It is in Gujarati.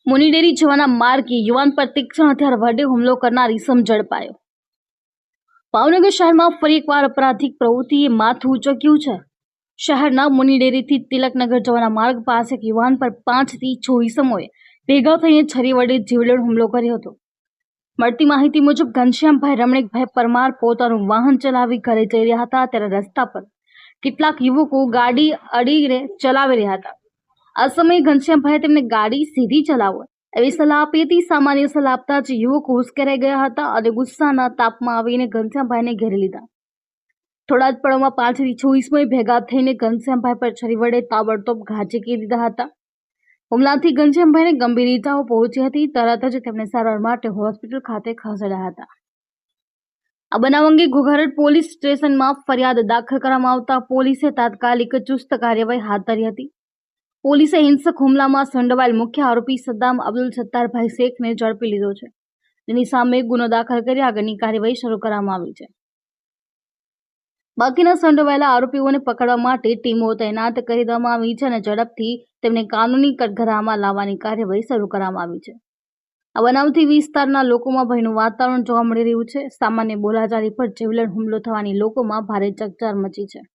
મુનિડેરી જવાના માર્ગે યુવાન પર તીક્ષ્ણ હથિયાર વડે હુમલો કરનાર ઈસમ ઝડપાયો। ભાવનગર શહેરમાં ફરી એકવાર અપરાધિક પ્રવૃત્તિએ માથું ઊંચક્યું છે। શહેરના મુનિડેરીથી તિલકનગર જવાના માર્ગ પાસે એક યુવાન પર 5 થી 6 ઈસમોએ ભેગા થઈને છરી વડે જીવલેણ હુમલો કર્યો હતો। મળતી માહિતી મુજબ ઘનશ્યામભાઈ રમણીકભાઈ પરમાર પોતાનું વાહન ચલાવી ઘરે જઈ રહ્યા હતા ત્યારે રસ્તા પર કેટલાક યુવકો ગાડી અડીને ચલાવી રહ્યા હતા। આ સમયે ઘનશ્યામભાઈએ તેમને ગાડી સીધી ચલાવો એવી સલાહ આપી હતી। સામાન્ય સલાહ આપતા જ યુવકો ઉશ્કેરાઈ ગયા હતા અને ગુસ્સાના તાપમાં આવીને ઘનશ્યામભાઈને ઘેરી લીધા। થોડા જ પળોમાં 5 થી 6 ઈસમોએ ભેગા થઈને ઘનશ્યામભાઈ પર છરી વડે તાબડતોબ ઘા ઝીકી દીધા હતા। હુમલાથી ઘનશ્યામભાઈને ગંભીર ઈજાઓ પહોંચી હતી। તરત જ તેમને સારવાર માટે હોસ્પિટલ ખાતે ખસેડાયા હતા। આ બનાવ અંગે ઘોઘારડ પોલીસ સ્ટેશનમાં ફરિયાદ દાખલ કરવામાં આવતા પોલીસે તાત્કાલિક ચુસ્ત કાર્યવાહી હાથ ધરી હતી। પોલીસે હિંસક હુમલામાં સંડોવાયેલ મુખ્ય આરોપી સદ્દામ અબ્દુલ સત્તારભાઈ શેખને ઝડપી લીધો છે, જેની સામે ગુનો દાખલ કરી આગળની કાર્યવાહી શરૂ કરવામાં આવી છે। બાકીના સંડોવાયેલા આરોપીઓને પકડવા માટે ટીમો તૈનાત કરી દેવામાં આવી છે અને ઝડપથી તેમને કાનૂની કટઘરામાં લાવવાની કાર્યવાહી શરૂ કરવામાં આવી છે। આ બનાવથી વિસ્તારના લોકોમાં ભયનું વાતાવરણ જોવા મળી રહ્યું છે। સામાન્ય બોલાચાલી પર જીવલેણ હુમલો થવાની લોકોમાં ભારે ચકચાર મચી છે।